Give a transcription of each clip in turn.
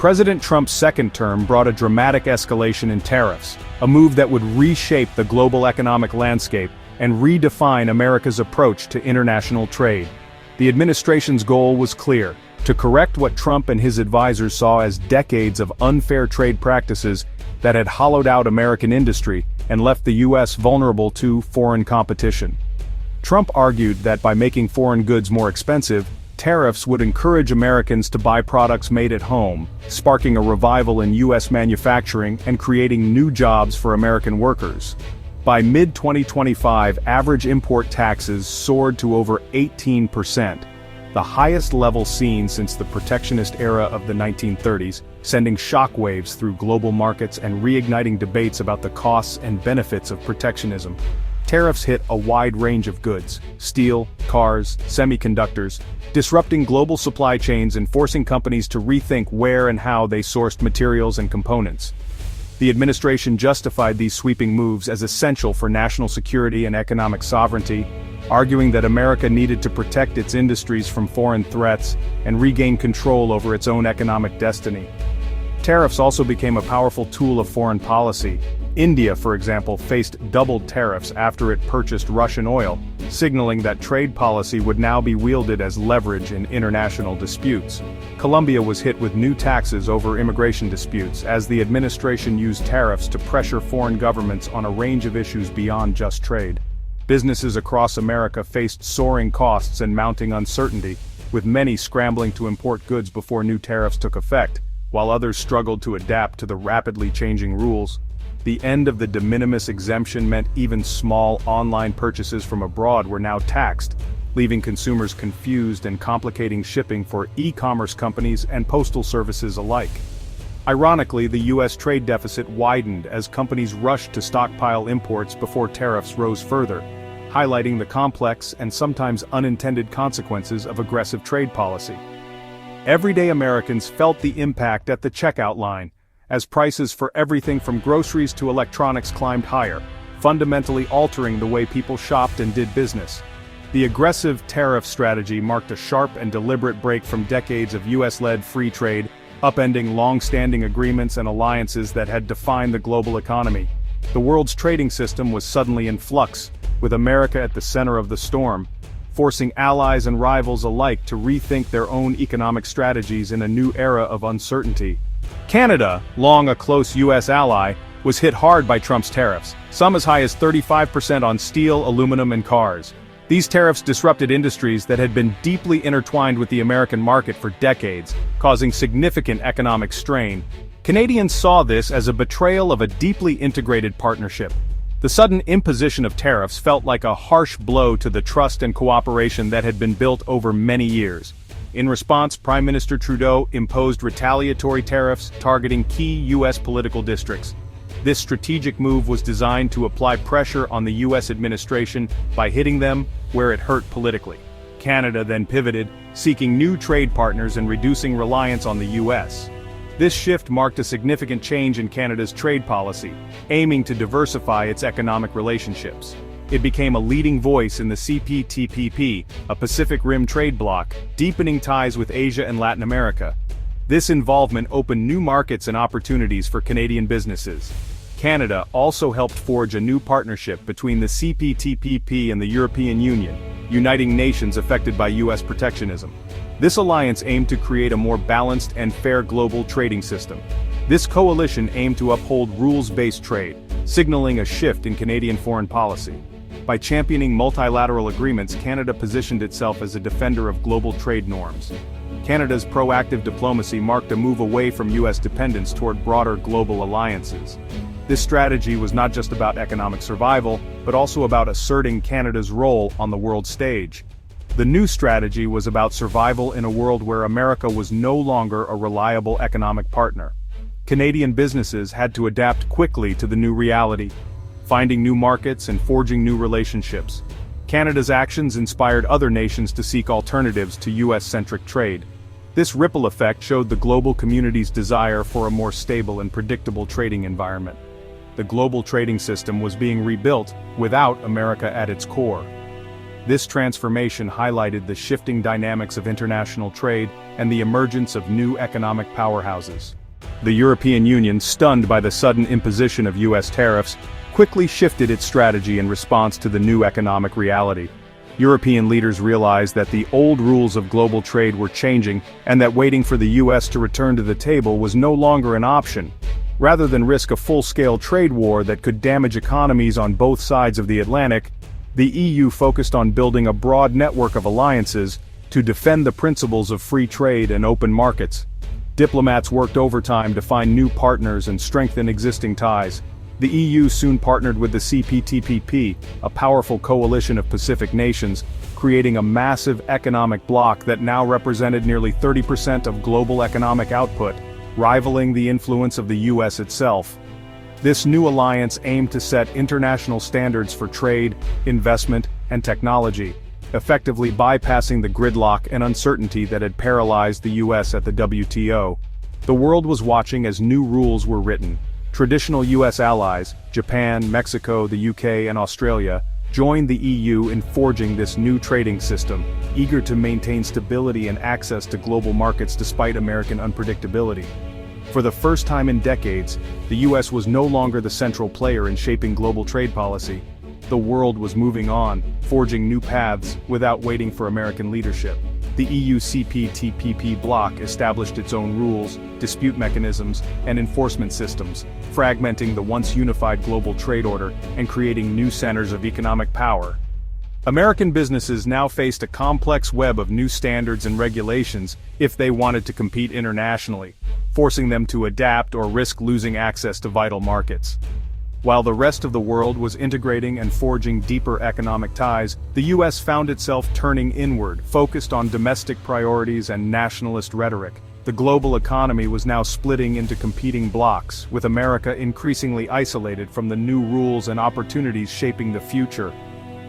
President Trump's second term brought a dramatic escalation in tariffs, a move that would reshape the global economic landscape and redefine America's approach to international trade. The administration's goal was clear: to correct what Trump and his advisors saw as decades of unfair trade practices that had hollowed out American industry and left the U.S. vulnerable to foreign competition. Trump argued that by making foreign goods more expensive, tariffs would encourage Americans to buy products made at home, sparking a revival in U.S. manufacturing and creating new jobs for American workers. By mid-2025, average import taxes soared to over 18%, the highest level seen since the protectionist era of the 1930s, sending shockwaves through global markets and reigniting debates about the costs and benefits of protectionism. Tariffs hit a wide range of goods: steel, cars, semiconductors, disrupting global supply chains and forcing companies to rethink where and how they sourced materials and components. The administration justified these sweeping moves as essential for national security and economic sovereignty, arguing that America needed to protect its industries from foreign threats and regain control over its own economic destiny. Tariffs also became a powerful tool of foreign policy. India, for example, faced doubled tariffs after it purchased Russian oil, signaling that trade policy would now be wielded as leverage in international disputes. Colombia was hit with new taxes over immigration disputes as the administration used tariffs to pressure foreign governments on a range of issues beyond just trade. Businesses across America faced soaring costs and mounting uncertainty, with many scrambling to import goods before new tariffs took effect, while others struggled to adapt to the rapidly changing rules. The end of the de minimis exemption meant even small online purchases from abroad were now taxed, leaving consumers confused and complicating shipping for e-commerce companies and postal services alike. Ironically, the U.S. trade deficit widened as companies rushed to stockpile imports before tariffs rose further, highlighting the complex and sometimes unintended consequences of aggressive trade policy. Everyday Americans felt the impact at the checkout line, as prices for everything from groceries to electronics climbed higher, fundamentally altering the way people shopped and did business. The aggressive tariff strategy marked a sharp and deliberate break from decades of U.S.-led free trade, upending long-standing agreements and alliances that had defined the global economy. The world's trading system was suddenly in flux, with America at the center of the storm, forcing allies and rivals alike to rethink their own economic strategies in a new era of uncertainty. Canada, long a close U.S. ally, was hit hard by Trump's tariffs, some as high as 35% on steel, aluminum, and cars. These tariffs disrupted industries that had been deeply intertwined with the American market for decades, causing significant economic strain. Canadians saw this as a betrayal of a deeply integrated partnership. The sudden imposition of tariffs felt like a harsh blow to the trust and cooperation that had been built over many years. In response, Prime Minister Trudeau imposed retaliatory tariffs targeting key U.S. political districts. This strategic move was designed to apply pressure on the U.S. administration by hitting them where it hurt politically. Canada then pivoted, seeking new trade partners and reducing reliance on the U.S. This shift marked a significant change in Canada's trade policy, aiming to diversify its economic relationships. It became a leading voice in the CPTPP, a Pacific Rim trade bloc, deepening ties with Asia and Latin America. This involvement opened new markets and opportunities for Canadian businesses. Canada also helped forge a new partnership between the CPTPP and the European Union, uniting nations affected by U.S. protectionism. This alliance aimed to create a more balanced and fair global trading system. This coalition aimed to uphold rules-based trade, signaling a shift in Canadian foreign policy. By championing multilateral agreements, Canada positioned itself as a defender of global trade norms. Canada's proactive diplomacy marked a move away from U.S. dependence toward broader global alliances. This strategy was not just about economic survival, but also about asserting Canada's role on the world stage. The new strategy was about survival in a world where America was no longer a reliable economic partner. Canadian businesses had to adapt quickly to the new reality, finding new markets and forging new relationships. Canada's actions inspired other nations to seek alternatives to U.S.-centric trade. This ripple effect showed the global community's desire for a more stable and predictable trading environment. The global trading system was being rebuilt without America at its core. This transformation highlighted the shifting dynamics of international trade and the emergence of new economic powerhouses. The European Union, stunned by the sudden imposition of U.S. tariffs, quickly shifted its strategy in response to the new economic reality. European leaders realized that the old rules of global trade were changing and that waiting for the U.S. to return to the table was no longer an option. Rather than risk a full-scale trade war that could damage economies on both sides of the Atlantic, the EU focused on building a broad network of alliances to defend the principles of free trade and open markets. Diplomats worked overtime to find new partners and strengthen existing ties. The EU soon partnered with the CPTPP, a powerful coalition of Pacific nations, creating a massive economic bloc that now represented nearly 30% of global economic output, rivaling the influence of the US itself. This new alliance aimed to set international standards for trade, investment, and technology, effectively bypassing the gridlock and uncertainty that had paralyzed the US at the WTO. The world was watching as new rules were written. Traditional US allies, Japan, Mexico, the UK, and Australia, joined the EU in forging this new trading system, eager to maintain stability and access to global markets despite American unpredictability. For the first time in decades, the US was no longer the central player in shaping global trade policy. The world was moving on, forging new paths, without waiting for American leadership. The EU CPTPP bloc established its own rules, dispute mechanisms, and enforcement systems, fragmenting the once unified global trade order and creating new centers of economic power. American businesses now faced a complex web of new standards and regulations if they wanted to compete internationally, forcing them to adapt or risk losing access to vital markets. While the rest of the world was integrating and forging deeper economic ties, the US found itself turning inward, focused on domestic priorities and nationalist rhetoric. The global economy was now splitting into competing blocs, with America increasingly isolated from the new rules and opportunities shaping the future.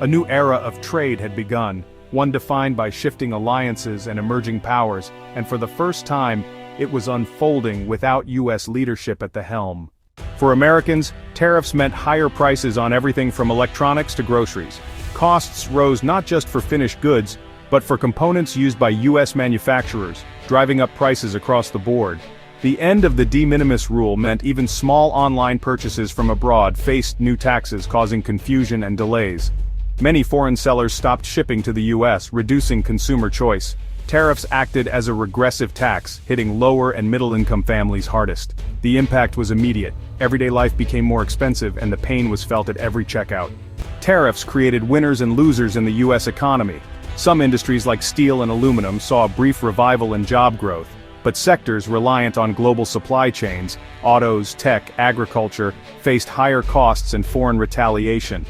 A new era of trade had begun, one defined by shifting alliances and emerging powers, and for the first time, it was unfolding without US leadership at the helm. For Americans, tariffs meant higher prices on everything from electronics to groceries. Costs rose not just for finished goods, but for components used by US manufacturers, driving up prices across the board. The end of the de minimis rule meant even small online purchases from abroad faced new taxes, causing confusion and delays. Many foreign sellers stopped shipping to the US, reducing consumer choice. Tariffs acted as a regressive tax, hitting lower and middle-income families hardest. The impact was immediate. Everyday life became more expensive and the pain was felt at every checkout. Tariffs created winners and losers in the US economy. Some industries like steel and aluminum saw a brief revival in job growth, but sectors reliant on global supply chains, autos, tech, agriculture, faced higher costs and foreign retaliation.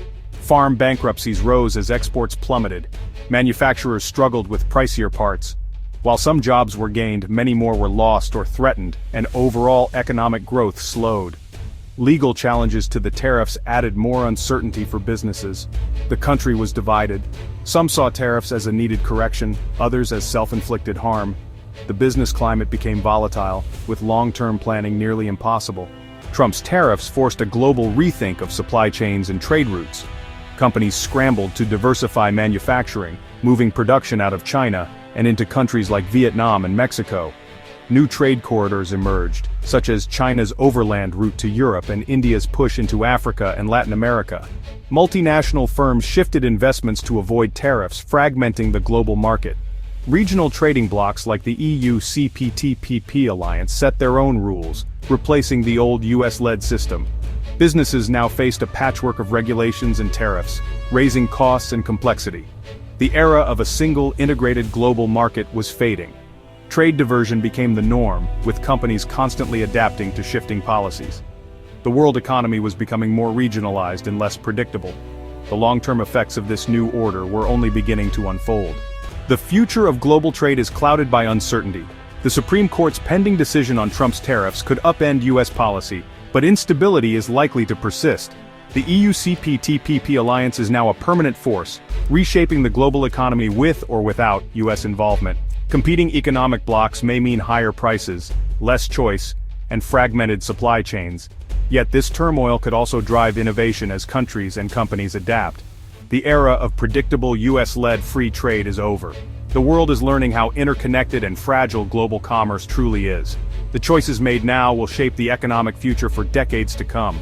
Farm bankruptcies rose as exports plummeted. Manufacturers struggled with pricier parts. While some jobs were gained, many more were lost or threatened, and overall economic growth slowed. Legal challenges to the tariffs added more uncertainty for businesses. The country was divided. Some saw tariffs as a needed correction, others as self-inflicted harm. The business climate became volatile, with long-term planning nearly impossible. Trump's tariffs forced a global rethink of supply chains and trade routes. Companies scrambled to diversify manufacturing, moving production out of China and into countries like Vietnam and Mexico. New trade corridors emerged, such as China's overland route to Europe and India's push into Africa and Latin America. Multinational firms shifted investments to avoid tariffs, fragmenting the global market. Regional trading blocs like the EU CPTPP alliance set their own rules, replacing the old US-led system. Businesses now faced a patchwork of regulations and tariffs, raising costs and complexity. The era of a single, integrated global market was fading. Trade diversion became the norm, with companies constantly adapting to shifting policies. The world economy was becoming more regionalized and less predictable. The long-term effects of this new order were only beginning to unfold. The future of global trade is clouded by uncertainty. The Supreme Court's pending decision on Trump's tariffs could upend US policy, but instability is likely to persist. The EU CPTPP alliance is now a permanent force, reshaping the global economy with or without US involvement. Competing economic blocs may mean higher prices, less choice, and fragmented supply chains. Yet this turmoil could also drive innovation as countries and companies adapt. The era of predictable US-led free trade is over. The world is learning how interconnected and fragile global commerce truly is. The choices made now will shape the economic future for decades to come.